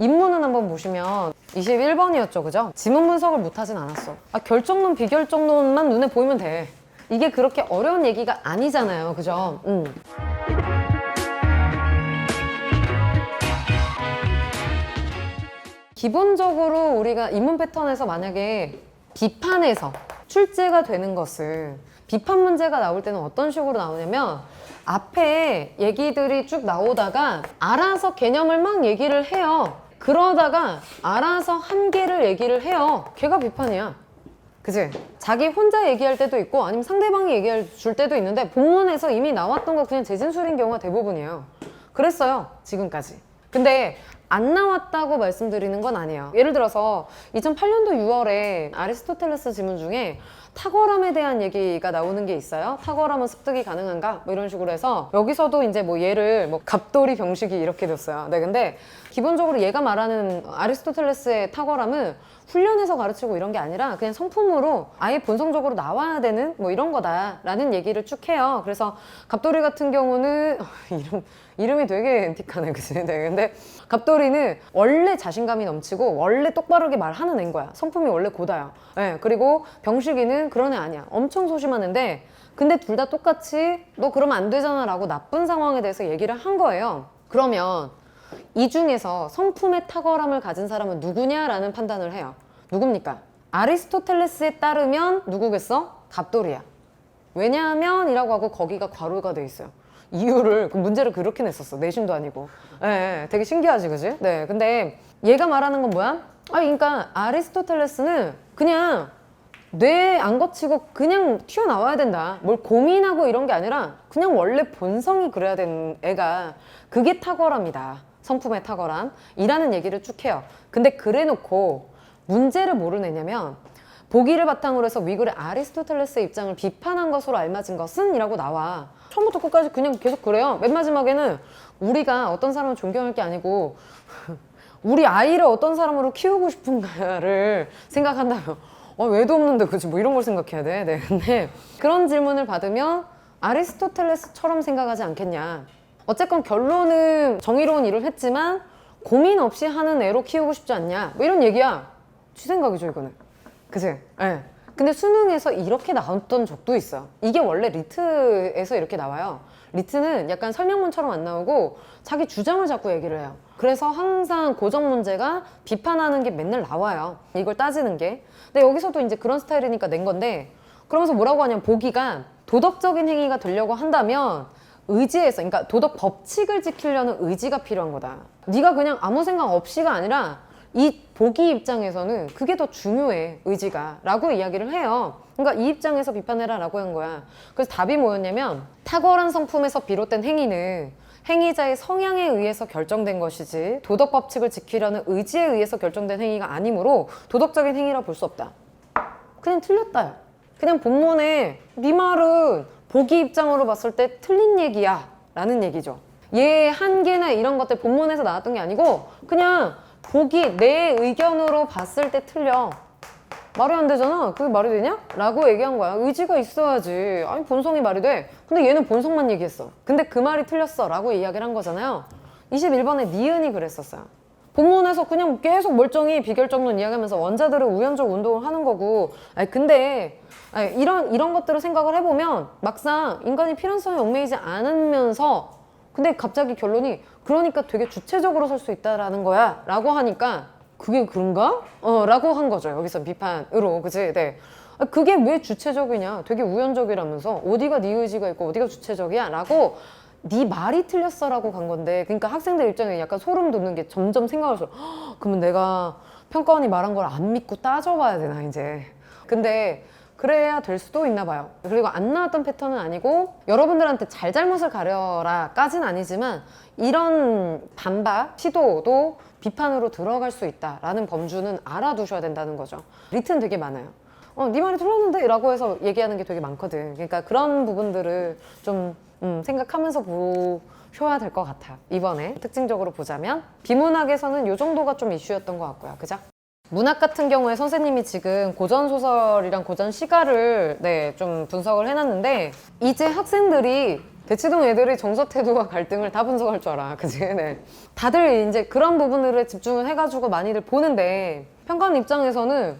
인문은 한번 보시면 21번이었죠, 그죠? 지문 분석을 못하진 않았어. 결정론, 비결정론만 눈에 보이면 돼. 이게 그렇게 어려운 얘기가 아니잖아요, 그죠? 기본적으로 우리가 인문 패턴에서 만약에 비판에서 출제가 되는 것을 비판 문제가 나올 때는 어떤 식으로 나오냐면 앞에 얘기들이 쭉 나오다가 알아서 개념을 막 얘기를 해요. 그러다가 알아서 한계를 얘기를 해요. 걔가 비판이야. 그치? 자기 혼자 얘기할 때도 있고 아니면 상대방이 얘기할 줄 때도 있는데 본문에서 이미 나왔던 거 그냥 재진술인 경우가 대부분이에요. 그랬어요, 지금까지. 근데 안 나왔다고 말씀드리는 건 아니에요. 예를 들어서 2008년도 6월에 아리스토텔레스 지문 중에 탁월함에 대한 얘기가 나오는 게 있어요. 탁월함은 습득이 가능한가? 뭐 이런 식으로 해서 여기서도 이제 뭐 얘를 뭐 갑돌이 병식이 이렇게 됐어요. 네, 근데 기본적으로 얘가 말하는 아리스토텔레스의 탁월함은 훈련해서 가르치고 이런 게 아니라 그냥 성품으로 아예 본성적으로 나와야 되는 뭐 이런 거다라는 얘기를 쭉 해요. 그래서 갑돌이 같은 경우는 이름이 되게 앤틱하네, 그치? 네, 근데 갑돌이는 원래 자신감이 넘치고 원래 똑바르게 말하는 애인 거야. 성품이 원래 고다요. 네, 그리고 병식이는 그런 애 아니야. 엄청 소심한 애인데 근데 둘 다 똑같이 너 그러면 안 되잖아 라고 나쁜 상황에 대해서 얘기를 한 거예요. 그러면 이 중에서 성품의 탁월함을 가진 사람은 누구냐라는 판단을 해요. 누굽니까? 아리스토텔레스에 따르면 누구겠어? 갑돌이야. 왜냐하면 이라고 하고 거기가 괄호가 돼 있어요. 이유를, 그 문제를 그렇게 냈었어. 내신도 아니고. 네, 되게 신기하지, 그지? 네, 근데 얘가 말하는 건 뭐야? 그러니까 아리스토텔레스는 그냥 뇌 안 거치고 그냥 튀어나와야 된다. 뭘 고민하고 이런 게 아니라 그냥 원래 본성이 그래야 되는 애가 그게 탁월함이다. 성품의 탁월함 이라는 얘기를 쭉 해요. 근데 그래놓고 문제를 뭐로 내냐면 보기를 바탕으로 해서 위글의 아리스토텔레스의 입장을 비판한 것으로 알맞은 것은 이라고 나와. 처음부터 끝까지 그냥 계속 그래요. 맨 마지막에는 우리가 어떤 사람을 존경할 게 아니고 우리 아이를 어떤 사람으로 키우고 싶은가를 생각한다면 외도 없는데 그치 뭐 이런 걸 생각해야 돼. 네, 근데 그런 질문을 받으면 아리스토텔레스처럼 생각하지 않겠냐. 어쨌건 결론은 정의로운 일을 했지만 고민 없이 하는 애로 키우고 싶지 않냐 뭐 이런 얘기야. 지 생각이죠 이거는. 그치? 네. 근데 수능에서 이렇게 나왔던 적도 있어요. 이게 원래 리트에서 이렇게 나와요. 리트는 약간 설명문처럼 안 나오고 자기 주장을 자꾸 얘기를 해요. 그래서 항상 고정 문제가 비판하는 게 맨날 나와요. 이걸 따지는 게. 근데 여기서도 이제 그런 스타일이니까 낸 건데 그러면서 뭐라고 하냐면 보기가 도덕적인 행위가 되려고 한다면 의지에서, 그러니까 도덕 법칙을 지키려는 의지가 필요한 거다. 네가 그냥 아무 생각 없이가 아니라 이 보기 입장에서는 그게 더 중요해, 의지가 라고 이야기를 해요. 그러니까 이 입장에서 비판해라 라고 한 거야. 그래서 답이 뭐였냐면 탁월한 성품에서 비롯된 행위는 행위자의 성향에 의해서 결정된 것이지 도덕 법칙을 지키려는 의지에 의해서 결정된 행위가 아니므로 도덕적인 행위라 볼 수 없다. 그냥 틀렸다. 그냥 본문에 네 말은 보기 입장으로 봤을 때 틀린 얘기야 라는 얘기죠. 얘의 한계나 이런 것들 본문에서 나왔던 게 아니고 그냥 보기 내 의견으로 봤을 때 틀려. 말이 안 되잖아. 그게 말이 되냐? 라고 얘기한 거야. 의지가 있어야지. 아니 본성이 말이 돼. 근데 얘는 본성만 얘기했어. 근데 그 말이 틀렸어 라고 이야기를 한 거잖아요. 21번에 니은이 그랬었어요. 본문에서 그냥 계속 멀쩡히 비결정론 이야기하면서 원자들은 우연적 운동을 하는 거고 근데 이런 것들을 생각을 해보면 막상 인간이 필연성에 얽매이지 않으면서 근데 갑자기 결론이 그러니까 되게 주체적으로 설 수 있다라는 거야 라고 하니까 그게 그런가? 라고 한 거죠. 여기서 비판으로. 그치? 네. 그게 왜 주체적이냐? 되게 우연적이라면서 어디가 네 의지가 있고 어디가 주체적이야? 라고 네 말이 틀렸어 라고 간 건데 그러니까 학생들 입장에 약간 소름 돋는 게 점점 생각을 해서 그러면 내가 평가원이 말한 걸 안 믿고 따져봐야 되나 이제. 근데 그래야 될 수도 있나 봐요. 그리고 안 나왔던 패턴은 아니고 여러분들한테 잘잘못을 가려라 까진 아니지만 이런 반박, 시도도 비판으로 들어갈 수 있다라는 범주는 알아두셔야 된다는 거죠. 리트는 되게 많아요. 네 말이 틀렸는데? 라고 해서 얘기하는 게 되게 많거든. 그러니까 그런 부분들을 좀 생각하면서 보셔야 될 것 같아요. 이번에 특징적으로 보자면 비문학에서는 이 정도가 좀 이슈였던 것 같고요. 그죠? 문학 같은 경우에 선생님이 지금 고전소설이랑 고전시가를 좀 분석을 해놨는데 이제 학생들이 대치동 애들이 정서태도와 갈등을 다 분석할 줄 알아. 그치? 네. 다들 이제 그런 부분들에 집중을 해가지고 많이들 보는데 평가하는 입장에서는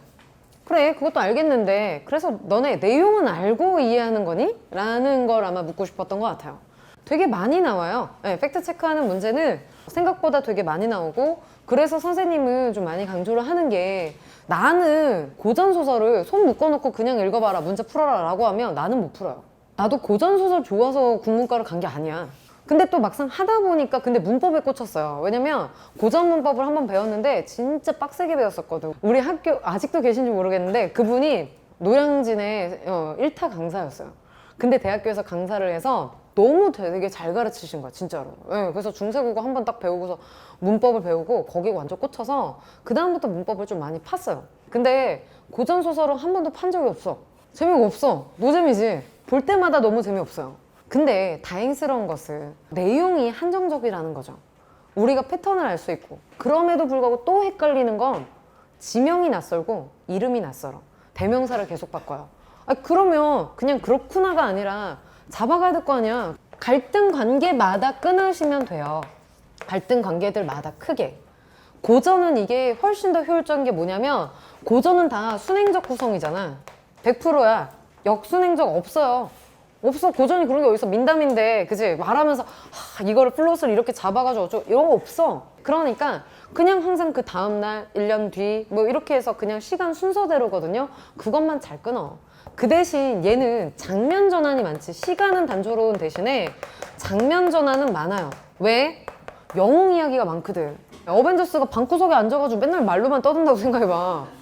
그래 그것도 알겠는데 그래서 너네 내용은 알고 이해하는 거니? 라는 걸 아마 묻고 싶었던 것 같아요. 되게 많이 나와요. 네, 팩트 체크하는 문제는 생각보다 되게 많이 나오고 그래서 선생님은 좀 많이 강조를 하는 게 나는 고전소설을 손 묶어놓고 그냥 읽어봐라 문제 풀어라 라고 하면 나는 못 풀어요. 나도 고전소설 좋아서 국문과를 간 게 아니야. 근데 또 막상 하다 보니까 근데 문법에 꽂혔어요. 왜냐면 고전 문법을 한번 배웠는데 진짜 빡세게 배웠었거든. 우리 학교 아직도 계신지 모르겠는데 그분이 노량진의 1타 강사였어요. 근데 대학교에서 강사를 해서 너무 되게 잘 가르치신 거야 진짜로. 네, 그래서 중세국어 한번 딱 배우고서 문법을 배우고 거기에 완전 꽂혀서 그 다음부터 문법을 좀 많이 팠어요. 근데 고전소설은 한 번도 판 적이 없어. 재미가 없어. 노잼이지. 볼 때마다 너무 재미없어요. 근데 다행스러운 것은 내용이 한정적이라는 거죠. 우리가 패턴을 알 수 있고 그럼에도 불구하고 또 헷갈리는 건 지명이 낯설고 이름이 낯설어. 대명사를 계속 바꿔요. 그러면 그냥 그렇구나가 아니라 잡아가야 될 거 아니야. 갈등 관계마다 끊으시면 돼요. 갈등 관계들마다 크게. 고전은 이게 훨씬 더 효율적인 게 뭐냐면 고전은 다 순행적 구성이잖아. 100%야. 역순행적 없어요. 없어. 고전이 그런 게 어디서 민담인데 그지? 말하면서 이거를 플롯을 이렇게 잡아가지고 어쩌고 이런 거 없어. 그러니까 그냥 항상 그 다음날 1년 뒤 뭐 이렇게 해서 그냥 시간 순서대로거든요. 그것만 잘 끊어. 그 대신 얘는 장면 전환이 많지. 시간은 단조로운 대신에 장면 전환은 많아요. 왜? 영웅 이야기가 많거든. 어벤져스가 방구석에 앉아가지고 맨날 말로만 떠든다고 생각해봐.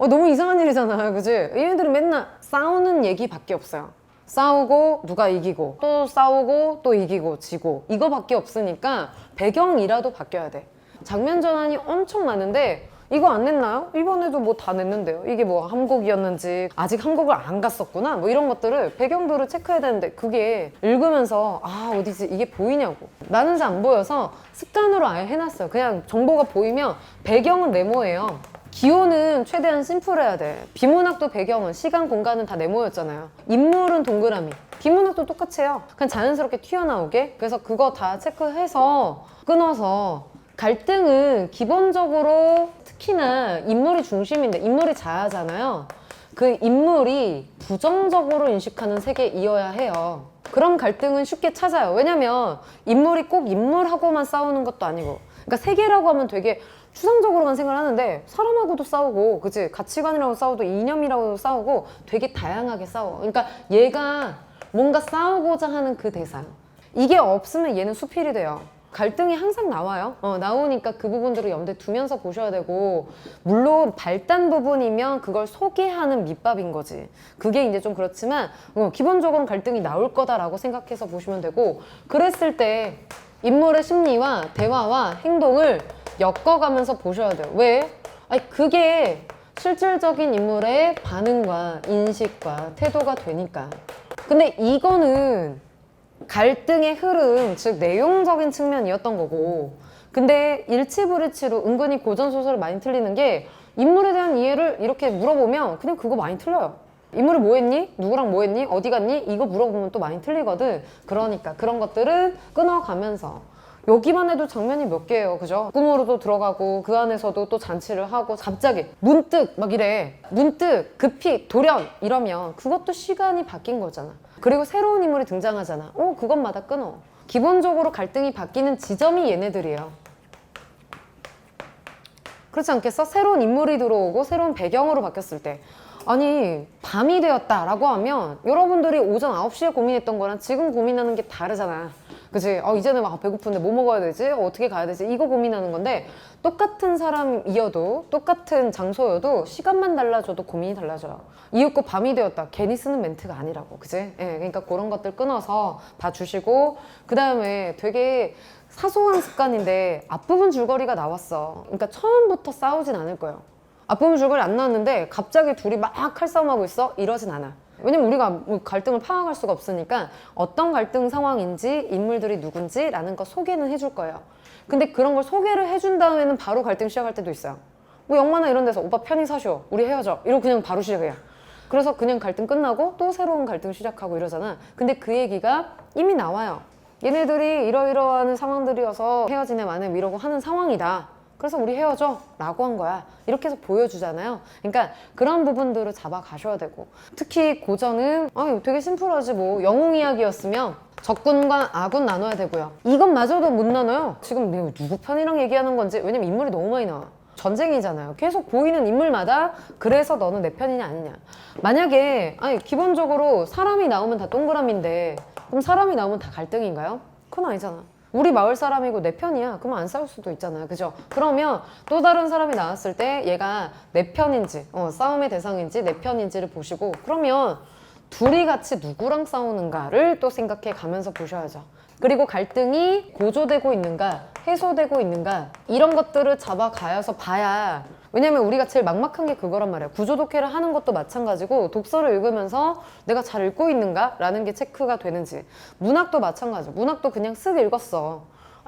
너무 이상한 일이잖아. 그지? 얘네들은 맨날 싸우는 얘기밖에 없어요. 싸우고 누가 이기고 또 싸우고 또 이기고 지고 이거밖에 없으니까 배경이라도 바뀌어야 돼. 장면 전환이 엄청 많은데 이거 안 냈나요? 이번에도 뭐 다 냈는데요. 이게 뭐 함곡이었는지 아직 함곡을 안 갔었구나 뭐 이런 것들을 배경들을 체크해야 되는데 그게 읽으면서 어디지 이게 보이냐고. 나는 잘 안 보여서 습관으로 아예 해놨어요. 그냥 정보가 보이면 배경은 네모예요. 기호는 최대한 심플해야 돼. 비문학도 배경은 시간 공간은 다 네모였잖아요. 인물은 동그라미. 비문학도 똑같이 해요. 그냥 자연스럽게 튀어나오게. 그래서 그거 다 체크해서 끊어서 갈등은 기본적으로 특히나 인물이 중심인데 인물이 자아잖아요. 그 인물이 부정적으로 인식하는 세계이어야 해요. 그럼 갈등은 쉽게 찾아요. 왜냐면 인물이 꼭 인물하고만 싸우는 것도 아니고 그러니까 세계라고 하면 되게 추상적으로만 생각을 하는데 사람하고도 싸우고 그치? 가치관이라고 싸우고 이념이라고 싸우고 되게 다양하게 싸워. 그러니까 얘가 뭔가 싸우고자 하는 그 대상 이게 없으면 얘는 수필이 돼요. 갈등이 항상 나와요. 나오니까 그 부분들을 염두에 두면서 보셔야 되고 물론 발단 부분이면 그걸 소개하는 밑밥인 거지. 그게 이제 좀 그렇지만 기본적으로는 갈등이 나올 거다라고 생각해서 보시면 되고 그랬을 때 인물의 심리와 대화와 행동을 엮어가면서 보셔야 돼요. 왜? 그게 실질적인 인물의 반응과 인식과 태도가 되니까. 근데 이거는 갈등의 흐름, 즉 내용적인 측면이었던 거고 근데 일치불일치로 은근히 고전소설을 많이 틀리는 게 인물에 대한 이해를 이렇게 물어보면 그냥 그거 많이 틀려요. 인물이 뭐 했니? 누구랑 뭐 했니? 어디 갔니? 이거 물어보면 또 많이 틀리거든. 그러니까 그런 것들은 끊어가면서 여기만 해도 장면이 몇 개예요. 그죠? 꿈으로도 들어가고 그 안에서도 또 잔치를 하고 갑자기 문득 막 이래. 문득 급히 돌연 이러면 그것도 시간이 바뀐 거잖아. 그리고 새로운 인물이 등장하잖아. 그것마다 끊어. 기본적으로 갈등이 바뀌는 지점이 얘네들이에요. 그렇지 않겠어? 새로운 인물이 들어오고 새로운 배경으로 바뀌었을 때 아니 밤이 되었다라고 하면 여러분들이 오전 9시에 고민했던 거랑 지금 고민하는 게 다르잖아. 그치? 이제는 막 배고픈데 뭐 먹어야 되지? 어떻게 가야 되지? 이거 고민하는 건데 똑같은 사람이어도 똑같은 장소여도 시간만 달라져도 고민이 달라져요. 이윽고 밤이 되었다. 괜히 쓰는 멘트가 아니라고. 그치? 그러니까 그런 것들 끊어서 봐주시고 그 다음에 되게 사소한 습관인데 앞부분 줄거리가 나왔어. 그러니까 처음부터 싸우진 않을 거예요. 앞부분 줄거리 안 나왔는데 갑자기 둘이 막 칼싸움하고 있어? 이러진 않아. 왜냐면 우리가 갈등을 파악할 수가 없으니까 어떤 갈등 상황인지 인물들이 누군지 라는 거 소개는 해줄 거예요. 근데 그런 걸 소개를 해준 다음에는 바로 갈등 시작할 때도 있어요. 뭐 영화나 이런 데서 오빠 편히 사셔. 우리 헤어져. 이러고 그냥 바로 시작이야. 그래서 그냥 갈등 끝나고 또 새로운 갈등 시작하고 이러잖아. 근데 그 얘기가 이미 나와요. 얘네들이 이러이러한 상황들이어서 헤어지네 마네 이러고 하는 상황이다. 그래서 우리 헤어져 라고 한 거야. 이렇게 해서 보여주잖아요. 그러니까 그런 부분들을 잡아가셔야 되고, 특히 고전은 되게 심플하지 뭐. 영웅 이야기였으면 적군과 아군 나눠야 되고요. 이것마저도 못 나눠요. 지금 내가 누구 편이랑 얘기하는 건지. 왜냐면 인물이 너무 많이 나와. 전쟁이잖아요. 계속 보이는 인물마다 그래서 너는 내 편이냐 아니냐. 만약에 기본적으로 사람이 나오면 다 동그라미인데 그럼 사람이 나오면 다 갈등인가요? 그건 아니잖아. 우리 마을 사람이고 내 편이야. 그러면 안 싸울 수도 있잖아요. 그죠? 그러면 또 다른 사람이 나왔을 때 얘가 내 편인지 싸움의 대상인지 내 편인지를 보시고, 그러면 둘이 같이 누구랑 싸우는가를 또 생각해 가면서 보셔야죠. 그리고 갈등이 고조되고 있는가 해소되고 있는가 이런 것들을 잡아가서 봐야. 왜냐면 우리가 제일 막막한 게 그거란 말이야. 구조독해를 하는 것도 마찬가지고 독서를 읽으면서 내가 잘 읽고 있는가 라는 게 체크가 되는지. 문학도 마찬가지. 문학도 그냥 쓱 읽었어.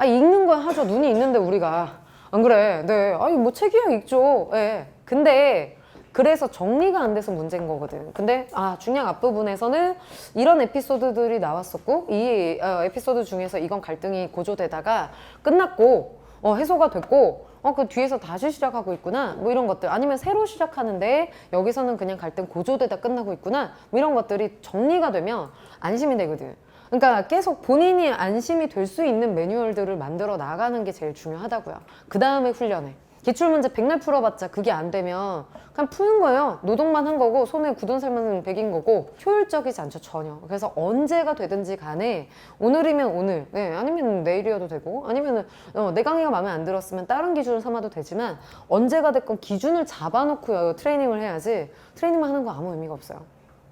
읽는 거야 하죠. 눈이 있는데 우리가. 안 그래? 네. 뭐 책이야 읽죠. 예. 근데 그래서 정리가 안 돼서 문제인 거거든. 근데 중량 앞부분에서는 이런 에피소드들이 나왔었고, 이 에피소드 중에서 이건 갈등이 고조되다가 끝났고 해소가 됐고 그 뒤에서 다시 시작하고 있구나 뭐 이런 것들. 아니면 새로 시작하는데 여기서는 그냥 갈등 고조되다 끝나고 있구나 뭐 이런 것들이 정리가 되면 안심이 되거든. 그러니까 계속 본인이 안심이 될 수 있는 매뉴얼들을 만들어 나가는 게 제일 중요하다고요. 그 다음에 훈련해. 기출문제 백날 풀어봤자 그게 안 되면 그냥 푸는 거예요. 노동만 한 거고 손에 굳은 살만 베긴 거고 효율적이지 않죠, 전혀. 그래서 언제가 되든지 간에 오늘이면 오늘, 아니면 내일이어도 되고, 아니면 내 강의가 마음에 안 들었으면 다른 기준을 삼아도 되지만 언제가 됐건 기준을 잡아놓고 트레이닝을 해야지 트레이닝만 하는 거 아무 의미가 없어요.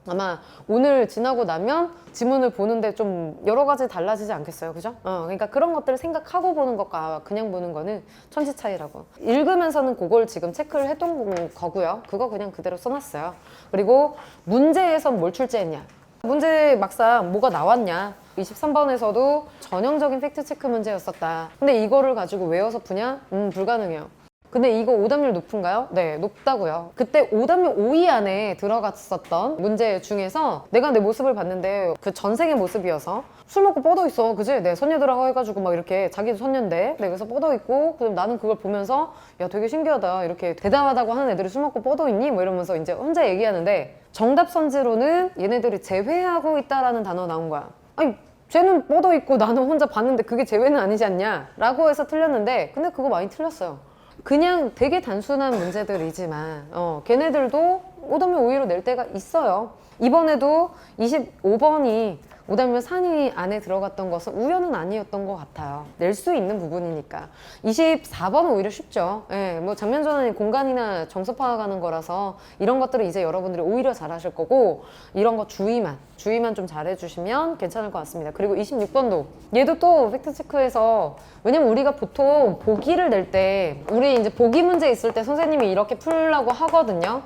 아마 오늘 지나고 나면 지문을 보는데 좀 여러 가지 달라지지 않겠어요, 그죠? 그러니까 그런 것들을 생각하고 보는 것과 그냥 보는 거는 천지 차이라고. 읽으면서는 그걸 지금 체크를 했던 거고요. 그거 그냥 그대로 써놨어요. 그리고 문제에선 뭘 출제했냐? 문제 막상 뭐가 나왔냐? 23번에서도 전형적인 팩트체크 문제였었다. 근데 이거를 가지고 외워서 푸냐? 불가능해요. 근데 이거 오답률 높은가요? 네, 높다고요. 그때 오답률 5위 안에 들어갔었던 문제 중에서 내가 내 모습을 봤는데 그 전생의 모습이어서 술 먹고 뻗어 있어, 그지? 네, 선녀들하고 해가지고 막 이렇게 자기도 선녀인데 그래서 뻗어 있고, 그럼 나는 그걸 보면서 야 되게 신기하다, 이렇게 대담하다고 하는 애들이 술 먹고 뻗어 있니? 뭐 이러면서 이제 혼자 얘기하는데 정답 선지로는 얘네들이 제외하고 있다라는 단어 나온 거야. 쟤는 뻗어 있고 나는 혼자 봤는데 그게 제외는 아니지 않냐? 라고 해서 틀렸는데, 근데 그거 많이 틀렸어요. 그냥 되게 단순한 문제들이지만 걔네들도 오답률 5위로 낼 때가 있어요. 이번에도 25번이 오답률 상위 안에 들어갔던 것은 우연은 아니었던 것 같아요. 낼 수 있는 부분이니까. 24번은 오히려 쉽죠. 뭐 장면 전환이 공간이나 정서 파악하는 거라서 이런 것들은 이제 여러분들이 오히려 잘하실 거고, 이런 거 주의만 좀 잘해주시면 괜찮을 것 같습니다. 그리고 26번도 얘도 또 팩트체크해서, 왜냐면 우리가 보통 보기를 낼 때 우리 이제 보기 문제 있을 때 선생님이 이렇게 풀라고 하거든요.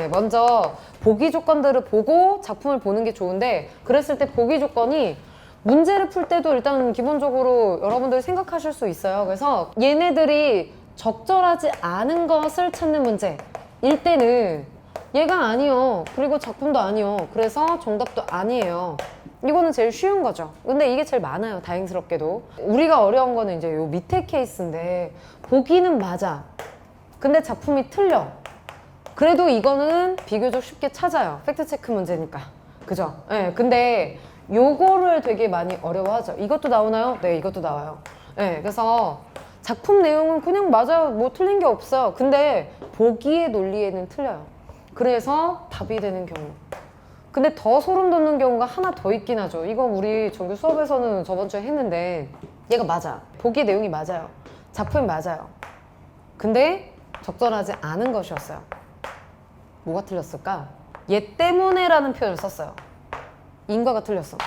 먼저 보기 조건들을 보고 작품을 보는 게 좋은데, 그랬을 때 보기 조건이 문제를 풀 때도 일단 기본적으로 여러분들이 생각하실 수 있어요. 그래서 얘네들이 적절하지 않은 것을 찾는 문제일 때는 얘가 아니요, 그리고 작품도 아니요, 그래서 정답도 아니에요. 이거는 제일 쉬운 거죠. 근데 이게 제일 많아요, 다행스럽게도. 우리가 어려운 거는 이제 요 밑에 케이스인데, 보기는 맞아, 근데 작품이 틀려. 그래도 이거는 비교적 쉽게 찾아요. 팩트체크 문제니까. 그죠? 근데 요거를 되게 많이 어려워하죠. 이것도 나오나요? 네, 이것도 나와요. 그래서 작품 내용은 그냥 맞아요. 뭐 틀린 게 없어요. 근데 보기의 논리에는 틀려요. 그래서 답이 되는 경우. 근데 더 소름 돋는 경우가 하나 더 있긴 하죠. 이거 우리 정규 수업에서는 저번 주에 했는데, 얘가 맞아. 보기 내용이 맞아요. 작품이 맞아요. 근데 적절하지 않은 것이었어요. 뭐가 틀렸을까? 얘 때문에 라는 표현을 썼어요. 인과가 틀렸어.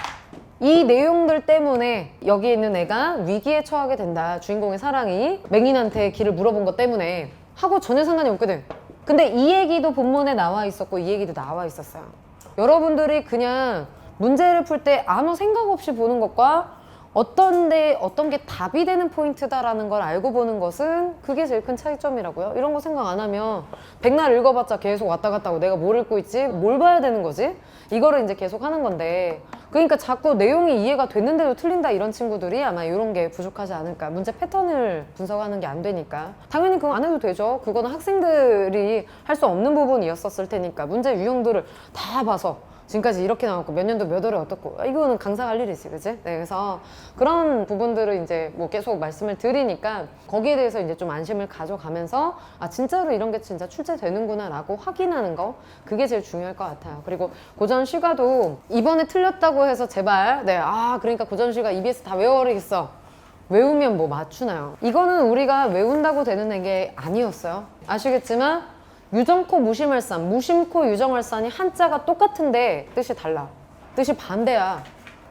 이 내용들 때문에 여기 있는 애가 위기에 처하게 된다. 주인공의 사랑이 맹인한테 길을 물어본 것 때문에 하고 전혀 상관이 없거든. 근데 이 얘기도 본문에 나와 있었고 이 얘기도 나와 있었어요. 여러분들이 그냥 문제를 풀 때 아무 생각 없이 보는 것과 어떤 게 답이 되는 포인트다라는 걸 알고 보는 것은 그게 제일 큰 차이점이라고요. 이런 거 생각 안 하면 백날 읽어봤자 계속 왔다 갔다 하고 내가 뭘 읽고 있지? 뭘 봐야 되는 거지? 이거를 이제 계속 하는 건데, 그러니까 자꾸 내용이 이해가 됐는데도 틀린다 이런 친구들이 아마 이런 게 부족하지 않을까. 문제 패턴을 분석하는 게 안 되니까. 당연히 그거 안 해도 되죠. 그거는 학생들이 할 수 없는 부분이었었을 테니까. 문제 유형들을 다 봐서 지금까지 이렇게 나왔고 몇 년도 몇 월에 어떻고, 이거는 강사할 일이지, 그지? 네, 그래서 그런 부분들을 이제 뭐 계속 말씀을 드리니까 거기에 대해서 이제 좀 안심을 가져가면서 아 진짜로 이런 게 진짜 출제되는구나 라고 확인하는 거, 그게 제일 중요할 것 같아요. 그리고 고전 시가도 이번에 틀렸다고 해서 제발 그러니까 고전 시가 EBS 다 외워버리겠어, 외우면 뭐 맞추나요? 이거는 우리가 외운다고 되는 게 아니었어요. 아시겠지만 유정코 무심할산, 무심코 유정할산이 한자가 똑같은데 뜻이 달라. 뜻이 반대야.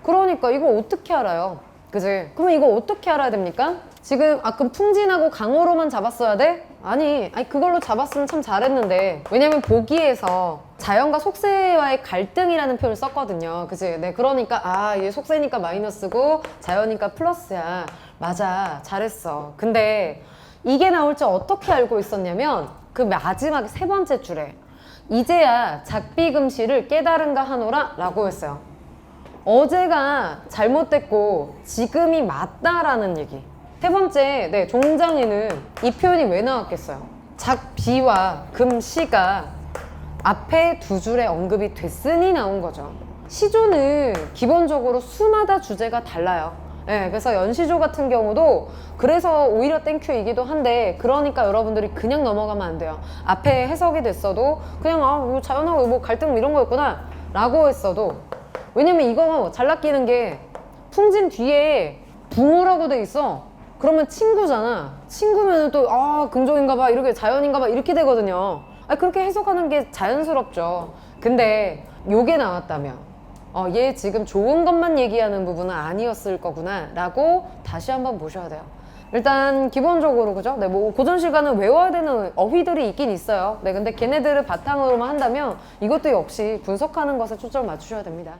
그러니까 이거 어떻게 알아요? 그지? 그러면 이거 어떻게 알아야 됩니까? 지금 그럼 풍진하고 강어로만 잡았어야 돼? 아니 그걸로 잡았으면 참 잘했는데, 왜냐면 보기에서 자연과 속세와의 갈등이라는 표현을 썼거든요. 그지? 네, 그러니까 얘 속세니까 마이너스고 자연이니까 플러스야. 맞아, 잘했어. 근데 이게 나올 줄 어떻게 알고 있었냐면 그 마지막 세 번째 줄에 이제야 작비금시를 깨달은가 하노라 라고 했어요. 어제가 잘못됐고 지금이 맞다라는 얘기. 세 번째, 종장에는 이 표현이 왜 나왔겠어요? 작비와 금시가 앞에 두 줄에 언급이 됐으니 나온 거죠. 시조는 기본적으로 수마다 주제가 달라요. 네, 그래서 연시조 같은 경우도 그래서 오히려 땡큐이기도 한데, 그러니까 여러분들이 그냥 넘어가면 안 돼요. 앞에 해석이 됐어도 그냥 뭐 자연하고 뭐 갈등 이런 거였구나 라고 했어도, 왜냐면 이거 잘 낚이는 게 풍진 뒤에 붕어라고 돼 있어. 그러면 친구잖아. 친구면 또 긍정인가 봐, 이렇게 자연인가 봐 이렇게 되거든요. 그렇게 해석하는 게 자연스럽죠. 근데 요게 나왔다면 얘 지금 좋은 것만 얘기하는 부분은 아니었을 거구나 라고 다시 한번 보셔야 돼요. 일단 기본적으로 그죠? 뭐 고전 시가는 외워야 되는 어휘들이 있긴 있어요. 근데 걔네들을 바탕으로만 한다면 이것도 역시 분석하는 것에 초점을 맞추셔야 됩니다.